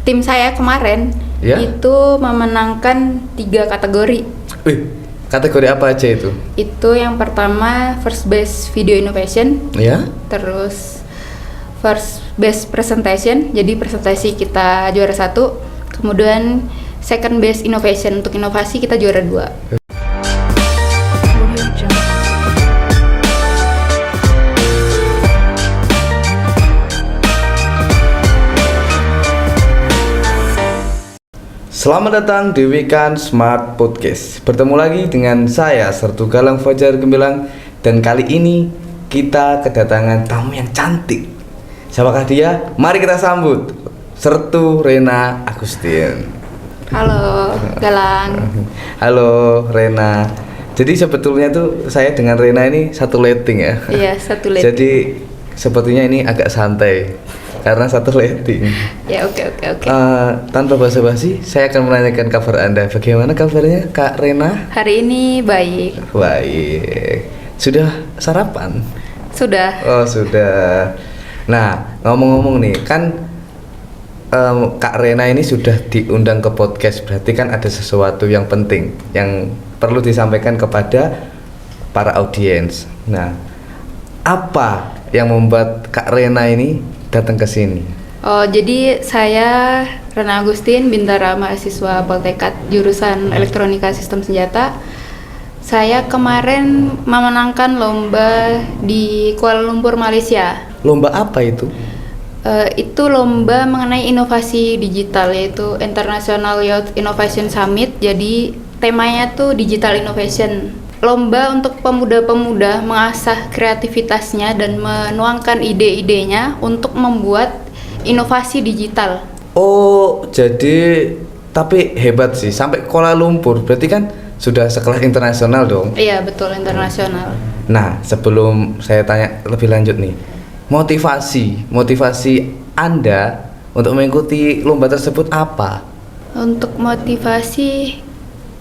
tim saya kemarin Ya? itu memenangkan 3 kategori. Kategori apa aja itu? Itu yang pertama First Best Video Innovation, Ya? terus First Best Presentation, jadi presentasi kita juara 1. Kemudian Second Best Innovation, untuk inovasi kita juara 2. Selamat datang di Weekend Smart Podcast. Bertemu lagi dengan saya Sertu Galang Fajar Gemilang. Dan kali ini kita kedatangan tamu yang cantik. Siapakah dia? Mari kita sambut Sertu Rena Agustin. Halo Galang. Halo Rena. Jadi sebetulnya tuh saya dengan Rena ini satu letting ya. Iya, satu letting. Jadi sepertinya ini agak santai karena satu letting. Ya, oke. Tanpa basa-basi, saya akan menanyakan kabar Anda. Bagaimana kabarnya Kak Rena? Hari ini baik. Baik. Sudah sarapan? Sudah. Oh, sudah. Nah, ngomong-ngomong nih, kan Kak Rena ini sudah diundang ke podcast, berarti kan ada sesuatu yang penting yang perlu disampaikan kepada para audiens. Nah, apa yang membuat Kak Rena ini datang ke sini? Oh, jadi saya Rena Agustin, bintara mahasiswa Poltekkad jurusan Elektronika Sistem Senjata. Saya kemarin memenangkan lomba di Kuala Lumpur, Malaysia. Lomba apa itu? Itu lomba mengenai inovasi digital, yaitu International Youth Innovation Summit. Jadi temanya tuh Digital Innovation. Lomba untuk pemuda-pemuda mengasah kreativitasnya dan menuangkan ide-idenya untuk membuat inovasi digital. Oh, jadi tapi hebat sih sampai Kuala Lumpur. Berarti kan sudah sekelas internasional dong. Iya, betul, internasional. Nah, sebelum saya tanya lebih lanjut nih, motivasi Anda untuk mengikuti lomba tersebut apa? Untuk motivasi,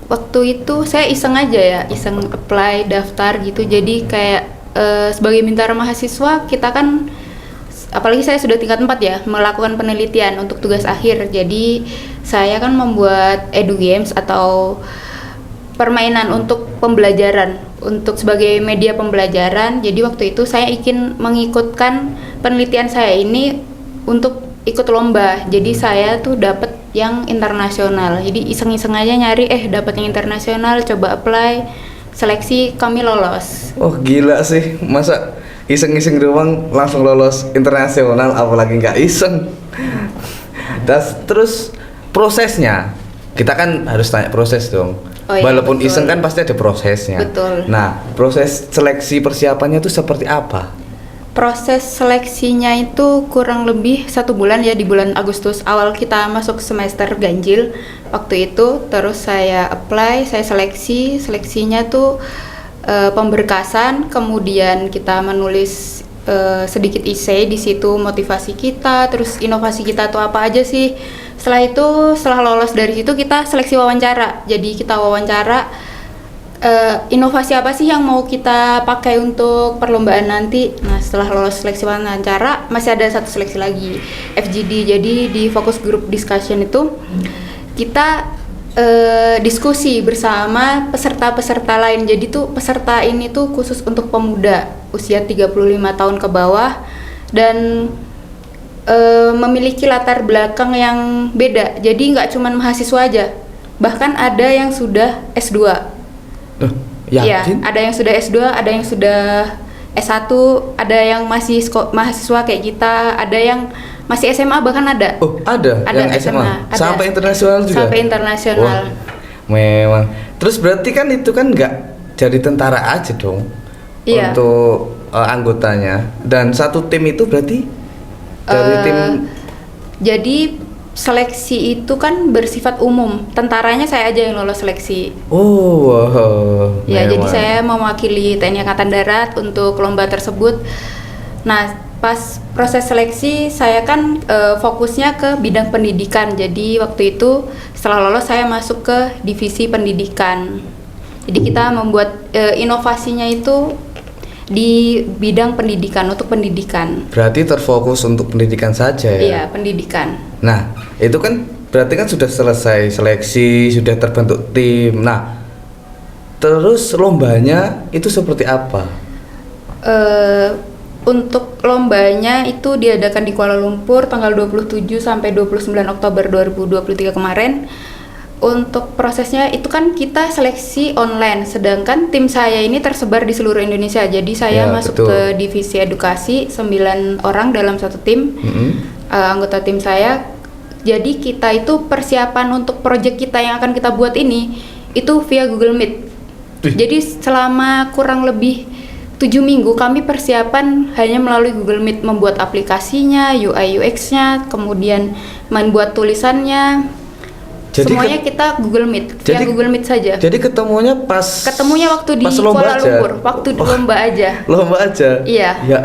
waktu itu saya iseng aja ya, iseng apply, daftar gitu. Jadi kayak sebagai bintara mahasiswa kita kan, apalagi saya sudah tingkat 4 ya, melakukan penelitian untuk tugas akhir. Jadi saya kan membuat edu games atau permainan untuk pembelajaran, untuk sebagai media pembelajaran. Jadi waktu itu saya ingin mengikutkan penelitian saya ini untuk ikut lomba. Jadi saya tuh dapat yang internasional. Jadi iseng-iseng aja nyari, dapat yang internasional, coba apply, seleksi, kami lolos. Oh, gila sih. Masa iseng-iseng doang langsung lolos internasional, apalagi nggak iseng. Terus prosesnya, kita kan harus tanya proses dong. Oh, iya, walaupun betul. Iseng kan pasti ada prosesnya. Betul. Nah, proses seleksi persiapannya itu seperti apa? Proses seleksinya itu kurang lebih 1 bulan ya, di bulan Agustus awal kita masuk semester ganjil waktu itu. Terus saya apply, saya seleksinya tuh pemberkasan, kemudian kita menulis sedikit essay di situ, motivasi kita, terus inovasi kita tuh apa aja sih. Setelah itu, setelah lolos dari situ kita seleksi wawancara. Jadi kita wawancara inovasi apa sih yang mau kita pakai untuk perlombaan nanti. Nah, setelah lolos seleksi wawancara masih ada satu seleksi lagi, FGD. Jadi di focus group discussion itu kita diskusi bersama peserta-peserta lain. Jadi tuh peserta ini tuh khusus untuk pemuda usia 35 tahun ke bawah dan memiliki latar belakang yang beda. Jadi nggak cuma mahasiswa aja, bahkan ada yang sudah S2. Iya, ada yang sudah S2, ada yang sudah S1, ada yang masih mahasiswa kayak kita, ada yang masih SMA bahkan ada. Oh, ada yang SMA. Ada. Sampai internasional juga. Sampai internasional. Wah, memang. Terus berarti kan itu kan nggak jadi tentara aja dong. Iya. Untuk anggotanya. Dan satu tim itu berarti dari tim. Jadi seleksi itu kan bersifat umum. Tentaranya saya aja yang lolos seleksi. Oh, wow. Ya, memang. jadi saya mewakili TNI Angkatan Darat untuk lomba tersebut. Nah, pas proses seleksi saya kan fokusnya ke bidang pendidikan. Jadi waktu itu setelah lolos saya masuk ke divisi pendidikan. Jadi kita membuat inovasinya itu di bidang pendidikan, untuk pendidikan. Berarti terfokus untuk pendidikan saja ya? Iya, pendidikan. Nah, itu kan berarti kan sudah selesai seleksi, sudah terbentuk tim. Nah, terus lombanya itu seperti apa? Untuk lombanya itu diadakan di Kuala Lumpur tanggal 27 sampai 29 Oktober 2023 kemarin. Untuk prosesnya itu kan kita seleksi online, sedangkan tim saya ini tersebar di seluruh Indonesia. Jadi saya Ya, masuk betul. ke divisi edukasi, 9 orang dalam satu tim. Anggota tim saya. Jadi kita itu persiapan untuk proyek kita yang akan kita buat ini itu via Google Meet. Jadi selama kurang lebih 7 minggu kami persiapan hanya melalui Google Meet, membuat aplikasinya, UI UX-nya, kemudian membuat tulisannya. Jadi Semuanya kita Google Meet, via Google Meet saja. Jadi ketemunya Waktu di pas lomba Kuala aja? Lumpur, waktu di lomba aja. Lomba aja? Iya. Ya,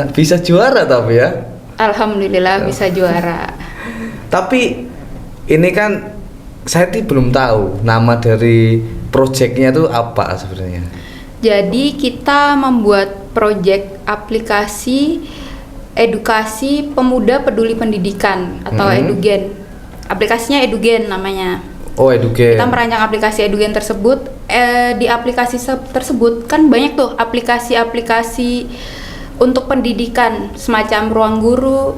bisa juara tapi ya. Alhamdulillah bisa juara. Tapi ini kan saya belum tahu nama dari proyeknya itu apa sebenarnya. Jadi kita membuat proyek aplikasi edukasi pemuda peduli pendidikan atau Edugen. Aplikasinya Edugen namanya. Oh, Edugen. Kita merancang aplikasi Edugen tersebut. Di aplikasi tersebut kan banyak tuh aplikasi-aplikasi untuk pendidikan semacam ruang guru.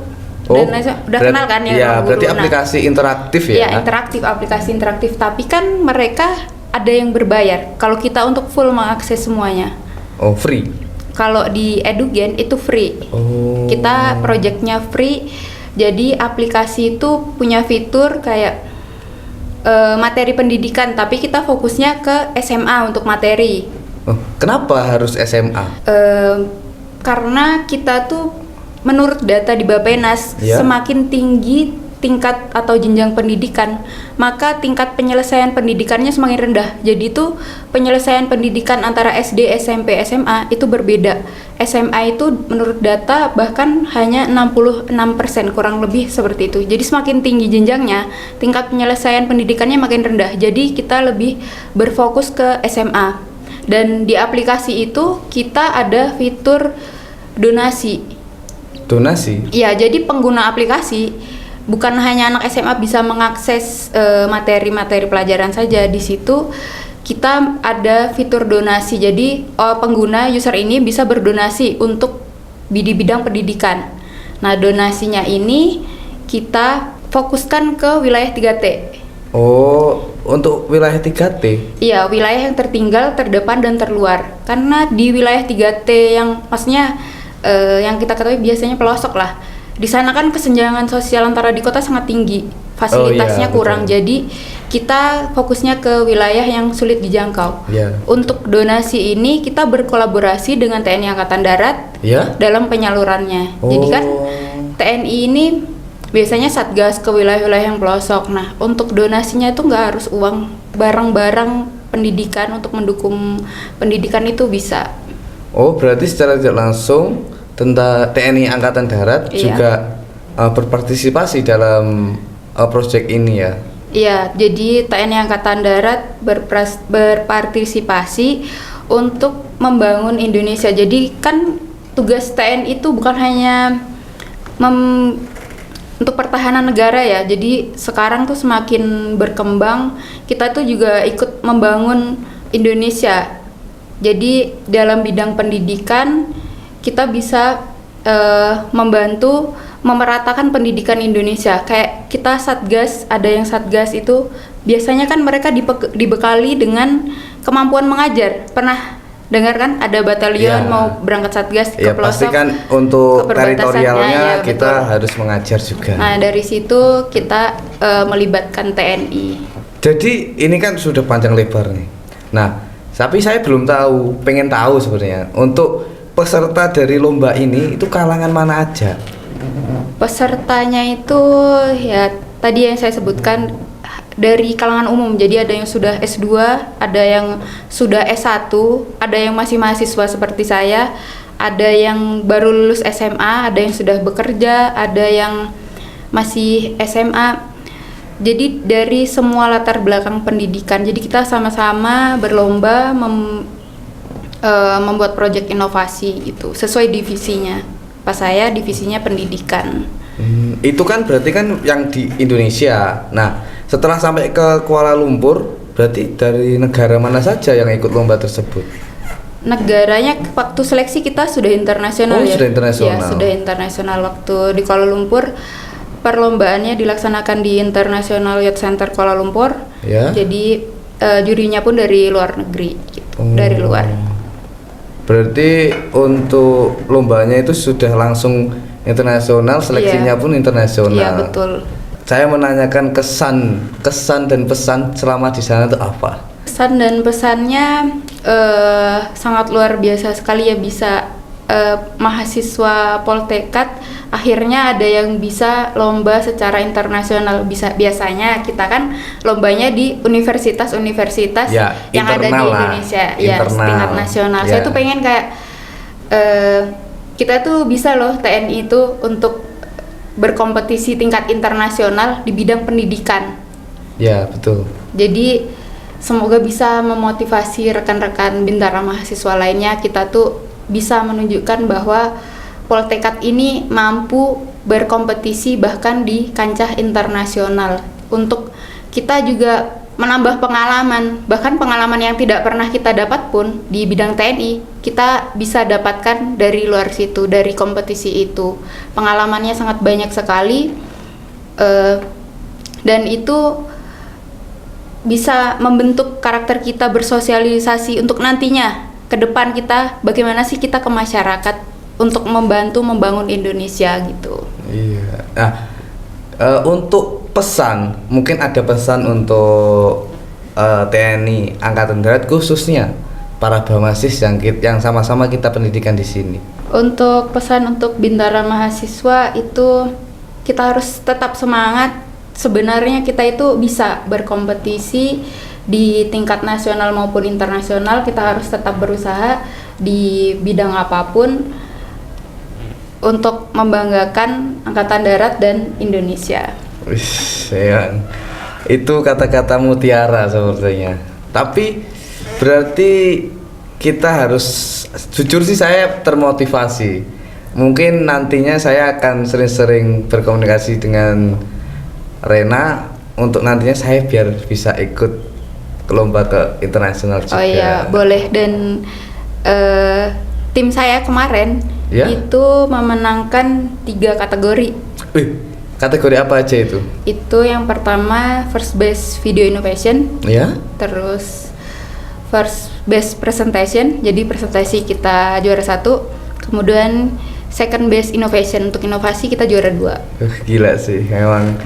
Dan udah kenal kan ya? Iya, ruang berarti guru. aplikasi interaktif ya? Iya, aplikasi interaktif. Tapi kan mereka ada yang berbayar. Kalau kita untuk full mengakses semuanya. Oh, free. Kalau di Edugen itu free. Oh. Kita projectnya free. Jadi aplikasi itu punya fitur kayak materi pendidikan, tapi kita fokusnya ke SMA untuk materi. Oh, kenapa harus SMA? Karena kita tuh menurut data di Bappenas, Ya. semakin tinggi tingkat atau jenjang pendidikan, maka tingkat penyelesaian pendidikannya semakin rendah. Jadi itu penyelesaian pendidikan antara SD, SMP, SMA itu berbeda. SMA itu menurut data bahkan hanya 66%, kurang lebih seperti itu. Jadi semakin tinggi jenjangnya, tingkat penyelesaian pendidikannya makin rendah. Jadi kita lebih berfokus ke SMA. Dan di aplikasi itu kita ada fitur donasi. Donasi? Ya, jadi pengguna aplikasi bukan hanya anak SMA bisa mengakses materi-materi pelajaran saja. Di situ kita ada fitur donasi. Jadi pengguna user ini bisa berdonasi untuk di bidang pendidikan. Nah, donasinya ini kita fokuskan ke wilayah 3T. Oh, untuk wilayah 3T? Iya, wilayah yang tertinggal, terdepan, dan terluar. Karena di wilayah 3T yang maksudnya yang kita ketahui biasanya pelosok lah. Di sana kan kesenjangan sosial antara di kota sangat tinggi, fasilitasnya kurang. Betul. Jadi kita fokusnya ke wilayah yang sulit dijangkau. Ya. Untuk donasi ini kita berkolaborasi dengan TNI Angkatan Darat Ya? dalam penyalurannya. Jadi kan TNI ini biasanya satgas ke wilayah-wilayah yang pelosok. Nah, untuk donasinya itu nggak harus uang, barang-barang pendidikan untuk mendukung pendidikan itu bisa. Oh, berarti secara tidak langsung tentang TNI Angkatan Darat Iya. juga berpartisipasi dalam proyek ini ya? Iya, jadi TNI Angkatan Darat berpartisipasi untuk membangun Indonesia. Jadi kan tugas TNI itu bukan hanya untuk pertahanan negara ya. Jadi sekarang tuh semakin berkembang, kita tuh juga ikut membangun Indonesia. Jadi dalam bidang pendidikan kita bisa membantu memeratakan pendidikan Indonesia. Kayak kita satgas, ada yang satgas itu biasanya kan mereka dibekali dengan kemampuan mengajar. Pernah dengar kan ada batalion Ya. mau berangkat satgas ke Ya, pelosok? pasti kan untuk ke perbatasannya, teritorialnya ya, kita betul. harus mengajar juga. Nah, dari situ kita melibatkan TNI. Jadi ini kan sudah panjang lebar nih. Nah, tapi saya belum tahu, pengen tahu sebenarnya untuk peserta dari lomba ini itu kalangan mana aja? Pesertanya itu ya tadi yang saya sebutkan dari kalangan umum. Jadi ada yang sudah S2, ada yang sudah S1, ada yang masih mahasiswa seperti saya, ada yang baru lulus SMA, ada yang sudah bekerja, ada yang masih SMA. Jadi dari semua latar belakang pendidikan. Jadi kita sama-sama berlomba membuat proyek inovasi itu sesuai divisinya. Pas saya divisinya pendidikan. Itu kan berarti kan yang di Indonesia. Nah, setelah sampai ke Kuala Lumpur, berarti dari negara mana saja yang ikut lomba tersebut? Negaranya waktu seleksi kita sudah internasional ya. Sudah internasional. Ya, sudah internasional. Waktu di Kuala Lumpur perlombaannya dilaksanakan di International Youth Center Kuala Lumpur. Ya. Jadi jurinya pun dari luar negeri gitu, dari luar. Berarti untuk lombanya itu sudah langsung internasional, seleksinya pun internasional. Iya, betul. Saya menanyakan kesan dan pesan selama di sana itu apa? Pesan dan pesannya sangat luar biasa sekali ya, bisa mahasiswa Poltekkad akhirnya ada yang bisa lomba secara internasional. Biasanya kita kan lombanya di universitas-universitas ya, yang ada di Indonesia ya, tingkat nasional. Ya. Saya tuh pengen kayak kita tuh bisa loh TNI itu untuk berkompetisi tingkat internasional di bidang pendidikan. Ya, betul. Jadi semoga bisa memotivasi rekan-rekan bintara mahasiswa lainnya. Kita tuh bisa menunjukkan bahwa Poltekkad ini mampu berkompetisi bahkan di kancah internasional. Untuk kita juga menambah pengalaman, bahkan pengalaman yang tidak pernah kita dapat pun di bidang TNI, kita bisa dapatkan dari luar situ, dari kompetisi itu. Pengalamannya sangat banyak sekali, dan itu bisa membentuk karakter kita bersosialisasi untuk nantinya ke depan kita bagaimana sih kita ke masyarakat untuk membantu membangun Indonesia gitu. Iya. Nah, untuk pesan, mungkin ada pesan untuk TNI Angkatan Darat khususnya para Bamasis yang sama-sama kita pendidikan di sini. Untuk pesan untuk bintara mahasiswa itu kita harus tetap semangat. Sebenarnya kita itu bisa berkompetisi di tingkat nasional maupun internasional. Kita harus tetap berusaha di bidang apapun untuk membanggakan Angkatan Darat dan Indonesia. Wih, sayang. Itu kata-kata mutiara sepertinya. Tapi berarti kita harus, jujur sih saya termotivasi. Mungkin nantinya saya akan sering-sering berkomunikasi dengan Rena untuk nantinya saya biar bisa ikut ke lomba ke internasional juga. Oh iya, boleh. Dan tim saya kemarin itu memenangkan 3 kategori. Kategori apa aja itu? Itu yang pertama First Best Video Innovation. Ya. Terus First Best Presentation, jadi presentasi kita juara 1. Kemudian Second Best Innovation, untuk inovasi kita juara 2. Gila sih, memang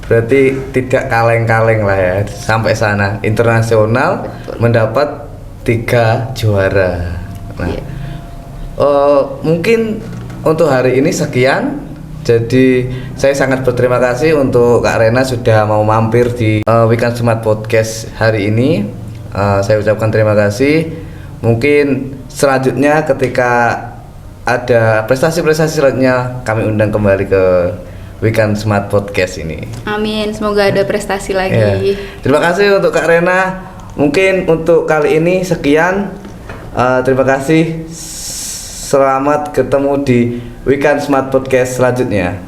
berarti tidak kaleng-kaleng lah ya sampai sana internasional. Betul. Mendapat 3 juara. Nah, iya. Mungkin untuk hari ini sekian. Jadi saya sangat berterima kasih untuk Kak Rena sudah mau mampir di Weekend Smart Podcast hari ini. Saya ucapkan terima kasih. Mungkin selanjutnya ketika ada prestasi-prestasi selanjutnya kami undang kembali ke Weekend Smart Podcast ini. Amin, semoga ada prestasi lagi. Ya. Terima kasih untuk Kak Rena. Mungkin untuk kali ini sekian. Terima kasih. Selamat ketemu di Weekend Smart Podcast selanjutnya.